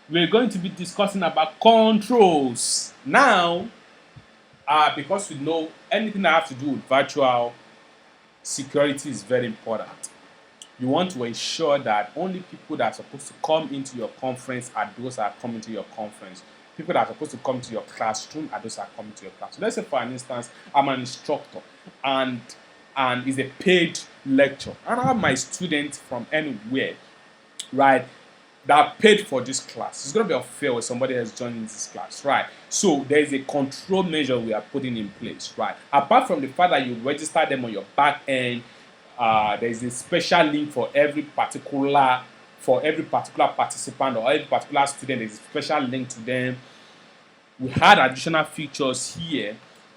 we're going to be discussing about controls. Now, because we know anything that has to do with virtual security is very important. You want to ensure that only people that are supposed to come into your conference are those that are coming to your conference. People that are supposed to come to your classroom are those that are coming to your class. So let's say, for an instance, I'm an instructor and it's a paid lecture. And I have my students from anywhere, right, that paid for this class. It's going to be unfair when somebody has joined this class, right? So there is a control measure we are putting in place, right? Apart from the fact that you register them on your back end, there is a special link for every particular participant or every particular student. There's a special link to them. We had additional features here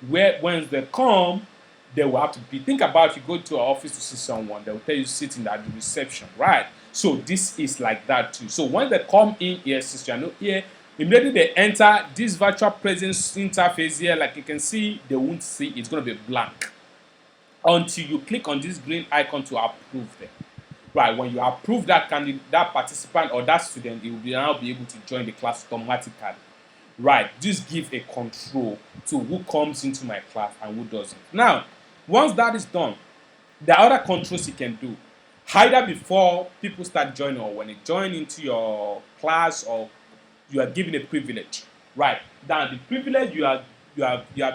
where when they come, they will have to be. Think about if you go to an office to see someone, they will tell you sitting at the reception, right? So this is like that too. So when they come in here, sister, know here, immediately they enter this virtual presence interface here, like you can see, they won't see it's going to be blank until you click on this green icon to approve them. Right, when you approve that candidate, that participant or that student, it will now be able to join the class automatically. Right, this gives a control to who comes into my class and who doesn't. Now, once that is done, there are other controls you can do. Either before people start joining or when they join into your class, or you are given a privilege. Right, now the privilege you are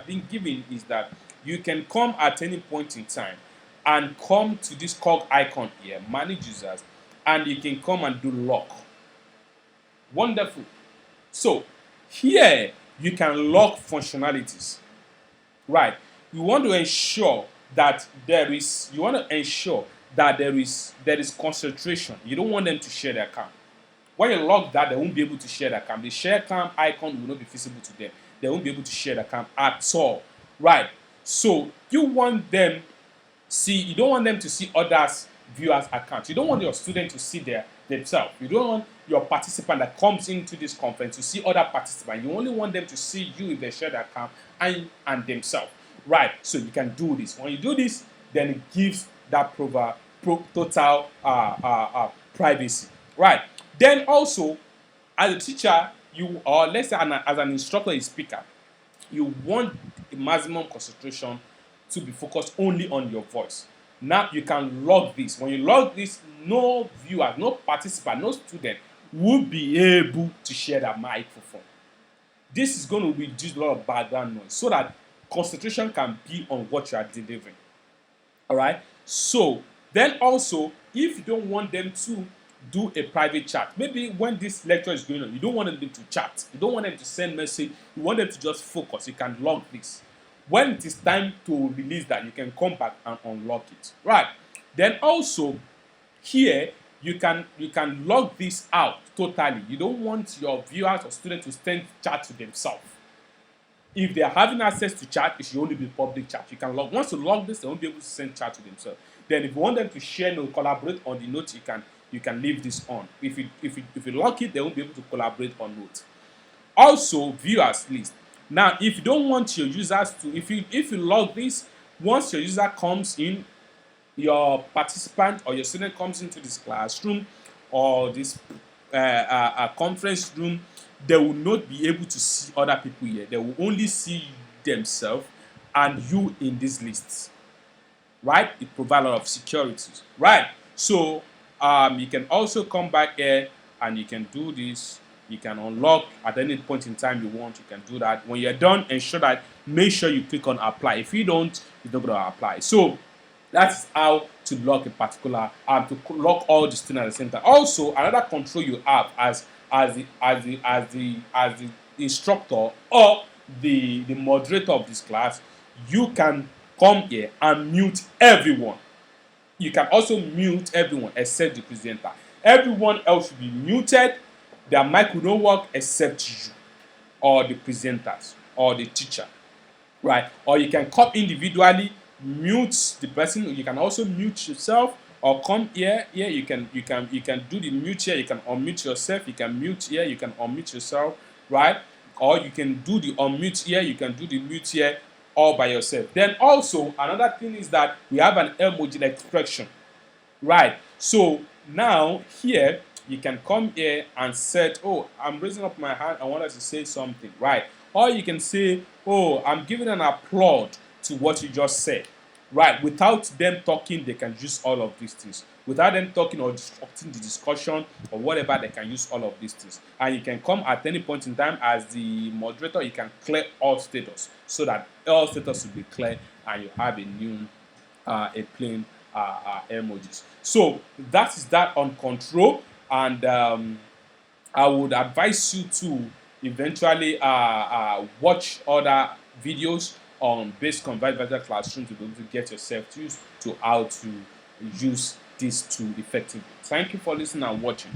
being given is that you can come at any point in time and come to this cog icon here, manage users, and you can come and do lock. Wonderful. So here you can lock functionalities. Right. You want to ensure that there is concentration. You don't want them to share their account. When you lock that, they won't be able to share the account. The share account icon will not be visible to them. They won't be able to share the account at all. Right. So you don't want them to see others viewers accounts. You don't want your student to see themselves. You don't want your participant that comes into this conference to see other participants. You only want them to see you if they share the account and themselves. Right. So you can do this. When you do this, then it gives that total privacy. Right. Then also, as a teacher, or let's say as an instructor, a speaker, you want the maximum concentration to be focused only on your voice. Now you can log this. When you log this, no viewer, no participant, no student will be able to share that microphone. This is going to reduce a lot of background noise so that concentration can be on what you are delivering. All right. So then also, if you don't want them to do a private chat, maybe when this lecture is going on, you don't want them to chat, you don't want them to send message, you want them to just focus. You can log this. When it is time to release that, you can come back and unlock it. Right. Then also here you can log this out totally. You don't want your viewers or students to send chat to themselves. If they are having access to chat, it should only be public chat. You can log. Once you log this, they won't be able to send chat to themselves. Then if you want them to share or collaborate on the note, you can leave this on. If you lock it, they won't be able to collaborate on note. Also, viewers list. Now, if you don't want your users to, if you log this, once your user comes in, your participant or your student comes into this classroom or this conference room, they will not be able to see other people here. They will only see themselves and you in these lists. Right? It provides a lot of security. Right? So you can also come back here and you can do this. You can unlock at any point in time you want. You can do that. When you're done, make sure you click on apply. If you don't, it's not going to apply. So that's how to lock a particular to lock all the students at the same time. Also, another control you have as the instructor or the moderator of this class, you can come here and mute everyone. You can also mute everyone except the presenter. Everyone else will be muted. Their mic will not work except you or the presenters or the teacher, right? Or you can come individually, mute the person. You can also mute yourself, or come here. You can do the mute here. You can unmute yourself. You can mute here. You can unmute yourself, right? Or you can do the unmute here. You can do the mute here all by yourself. Then also another thing is that we have an emoji expression, right? So now here you can come here and set, oh, I'm raising up my hand, I wanted to say something, right? Or you can say, oh, I'm giving an applaud to what you just said, right? Without them talking, they can use all of these things. Without them talking or disrupting the discussion or whatever, they can use all of these things. And you can come at any point in time as the moderator, you can clear all status so that all status will be clear and you have a new, a plain emojis. So that is that on control, and I would advise you to eventually watch other videos on BaseConverge Virtual Classroom to be able to get yourself used to how to use this tool effectively. Thank you for listening and watching.